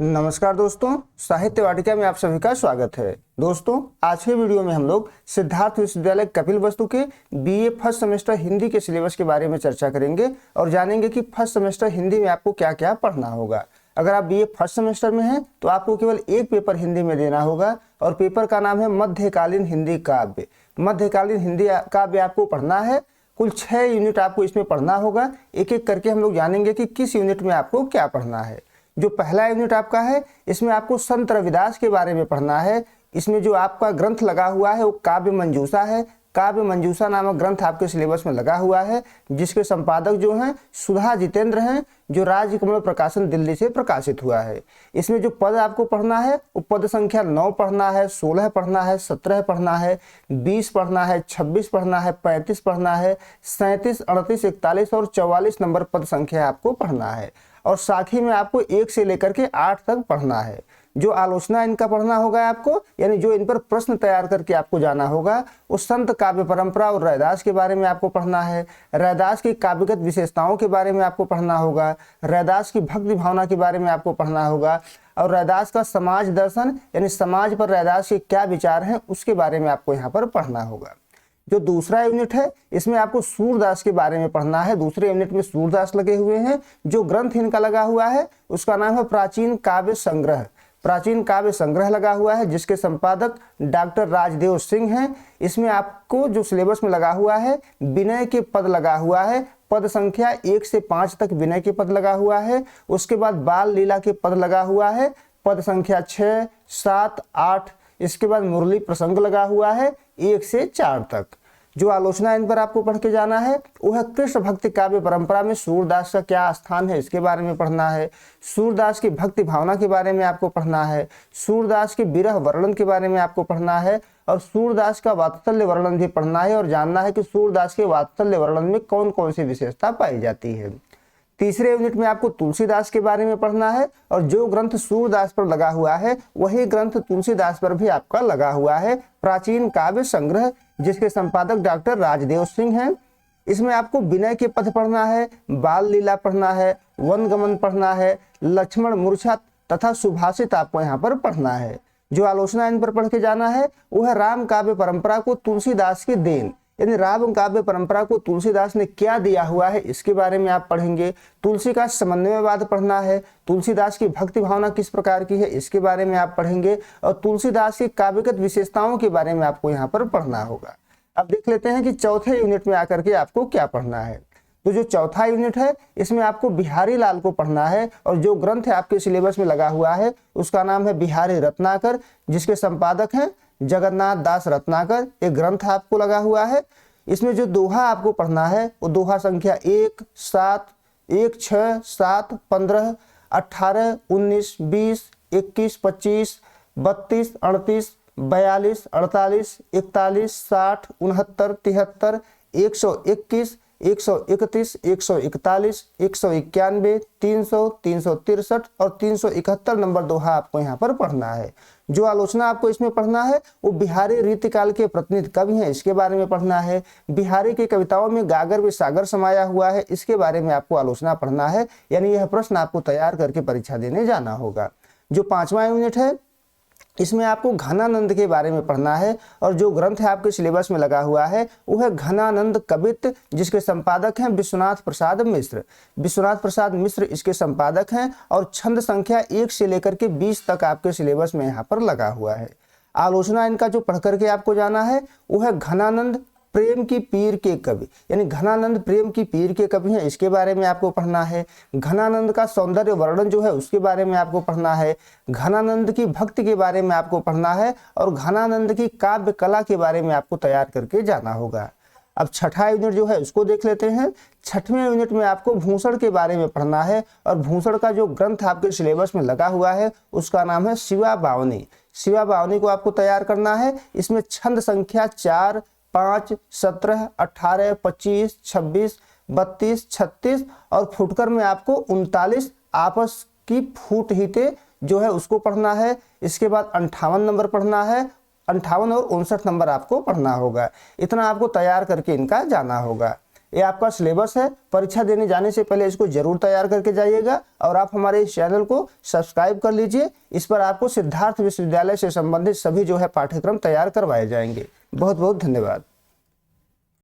नमस्कार दोस्तों, साहित्य वाटिका में आप सभी का स्वागत है। दोस्तों, आज के वीडियो में हम लोग सिद्धार्थ विश्वविद्यालय कपिलवस्तु के बीए फर्स्ट सेमेस्टर हिंदी के सिलेबस के बारे में चर्चा करेंगे और जानेंगे कि फर्स्ट सेमेस्टर हिंदी में आपको क्या क्या पढ़ना होगा। अगर आप बीए फर्स्ट सेमेस्टर में हैं तो आपको केवल एक पेपर हिंदी में देना होगा और पेपर का नाम है मध्यकालीन हिंदी काव्य। मध्यकालीन हिंदी काव्य आपको पढ़ना है। कुल 6 यूनिट आपको इसमें पढ़ना होगा। एक एक करके हम लोग जानेंगे कि किस यूनिट में आपको क्या पढ़ना है। जो पहला यूनिट आपका है, इसमें आपको संत रविदास के बारे में पढ़ना है। इसमें जो आपका ग्रंथ लगा हुआ है वो काव्य मंजूषा है। काव्य मंजूषा नामक ग्रंथ आपके सिलेबस में लगा हुआ है, जिसके संपादक जो हैं सुधा जितेंद्र हैं, जो राजकमल प्रकाशन दिल्ली से प्रकाशित हुआ है। इसमें जो पद आपको पढ़ना है वो पद संख्या 9 पढ़ना है, 16 पढ़ना है, 17 पढ़ना है, 20 पढ़ना है, 26 पढ़ना है, 35 पढ़ना है, 37, 38, 41 और 44 नंबर पद संख्या आपको पढ़ना है। और साथ ही में आपको 1 से लेकर के 8 तक पढ़ना है। जो आलोचना इनका पढ़ना होगा आपको, यानी जो इन पर प्रश्न तैयार करके आपको जाना होगा, उस संत काव्य परंपरा और रैदास के बारे में आपको पढ़ना है। रैदास की काव्यगत विशेषताओं के बारे में आपको पढ़ना होगा। रैदास की भक्ति भावना के बारे में आपको पढ़ना होगा और रैदास का समाज दर्शन, यानी समाज पर रैदास के क्या विचार हैं, उसके बारे में आपको यहाँ पर पढ़ना होगा। जो दूसरा यूनिट है, इसमें आपको सूरदास के बारे में पढ़ना है। दूसरे यूनिट में सूरदास लगे हुए हैं। जो ग्रंथ इनका लगा हुआ है उसका नाम है प्राचीन काव्य संग्रह। प्राचीन काव्य संग्रह लगा हुआ है, जिसके संपादक डॉक्टर राजदेव सिंह हैं। इसमें आपको जो सिलेबस में लगा हुआ है, विनय के पद लगा हुआ है। पद संख्या 1 से 5 तक विनय के पद लगा हुआ है। उसके बाद बाल लीला के पद लगा हुआ है, पद संख्या 6, 7, 8। इसके बाद मुरली प्रसंग लगा हुआ है 1 से 4 तक। जो आलोचना इन पर आपको पढ़ के जाना है वो है कृष्ण भक्ति काव्य परंपरा में सूरदास का क्या स्थान है, इसके बारे में पढ़ना है। सूरदास की भक्ति भावना के बारे में आपको पढ़ना है। सूरदास के विरह वर्णन के बारे में आपको पढ़ना है और सूरदास का वात्सल्य वर्णन भी पढ़ना है और जानना है कि सूरदास के वात्सल्य वर्णन में कौन कौन सी विशेषता पाई जाती है। तीसरे यूनिट में आपको तुलसीदास के बारे में पढ़ना है और जो ग्रंथ सूरदास पर लगा हुआ है वही ग्रंथ तुलसीदास पर भी आपका लगा हुआ है, प्राचीन काव्य संग्रह, जिसके संपादक डॉक्टर राजदेव सिंह हैं। इसमें आपको विनय के पद पढ़ना है, बाल लीला पढ़ना है, वनगमन पढ़ना है, लक्ष्मण मूर्छा तथा सुभाषित आपको यहाँ पर पढ़ना है। जो आलोचना इन पर पढ़ के जाना है वो है राम काव्य परंपरा को तुलसीदास की देन, यानी राम काव्य परंपरा को तुलसीदास ने क्या दिया हुआ है, इसके बारे में आप पढ़ेंगे। तुलसी का समन्वयवाद पढ़ना है। तुलसीदास की भक्ति भावना किस प्रकार की है, इसके बारे में आप पढ़ेंगे और तुलसीदास की काव्यगत विशेषताओं के बारे में आपको यहाँ पर पढ़ना होगा। अब देख लेते हैं कि चौथे यूनिट में आकर के आपको क्या पढ़ना है। तो जो चौथा यूनिट है, इसमें आपको बिहारी लाल को पढ़ना है और जो ग्रंथ है आपके सिलेबस में लगा हुआ है उसका नाम है बिहारी रत्नाकर, जिसके संपादक हैं जगन्नाथ दास रत्नाकर। एक ग्रंथ आपको लगा हुआ है। इसमें जो दोहा आपको पढ़ना है वो दोहा संख्या 1, 7, 1, 6, 7, 15, 18, 19, 20, 21, 25, 32, 38, 42, 48, 41, 60, 69, 73, 121, 131, 141, 191, 300, 363 और 371 नंबर दोहा आपको यहाँ पर पढ़ना है। जो आलोचना आपको इसमें पढ़ना है वो बिहारी रीतिकाल के प्रतिनिधि कवि हैं, इसके बारे में पढ़ना है। बिहारी की कविताओं में गागर व सागर समाया हुआ है, इसके बारे में आपको आलोचना पढ़ना है, यानी यह प्रश्न आपको तैयार करके परीक्षा देने जाना होगा। जो 5वां यूनिट है, इसमें आपको घनानंद के बारे में पढ़ना है और जो ग्रंथ है आपके सिलेबस में लगा हुआ है वो है घनानंद कवित्त, जिसके संपादक हैं विश्वनाथ प्रसाद मिश्र। विश्वनाथ प्रसाद मिश्र इसके संपादक हैं और छंद संख्या 1 से लेकर के 20 तक आपके सिलेबस में यहाँ पर लगा हुआ है। आलोचना इनका जो पढ़ करके आपको जाना है वो है घनानंद प्रेम की पीर के कवि, यानी घनानंद प्रेम की पीर के कवि हैं, इसके बारे में आपको पढ़ना है। घनानंद का सौंदर्य वर्णन जो है उसके बारे में आपको पढ़ना है। घनानंद की भक्ति के बारे में आपको पढ़ना है और घनानंद की काव्य कला के बारे में आपको तैयार करके जाना होगा। अब छठा यूनिट जो है उसको देख लेते हैं। 6वें यूनिट में आपको भूषण के बारे में पढ़ना है और भूषण का जो ग्रंथ आपके सिलेबस में लगा हुआ है उसका नाम है शिवा बावनी। शिवा बावनी को आपको तैयार करना है। इसमें छंद संख्या 4, 5, 17, 18, 25, 26, 32, 36 और फुटकर में आपको 39 आपस की फूट हिते जो है उसको पढ़ना है। इसके बाद 58 नंबर पढ़ना है। 58 और 59 नंबर आपको पढ़ना होगा। इतना आपको तैयार करके इनका जाना होगा। ये आपका सिलेबस है, परीक्षा देने जाने से पहले इसको जरूर तैयार करके जाइएगा। और आप हमारे इस चैनल को सब्सक्राइब कर लीजिए, इस पर आपको सिद्धार्थ विश्वविद्यालय से संबंधित सभी जो है पाठ्यक्रम तैयार करवाए जाएंगे। बहुत बहुत धन्यवाद।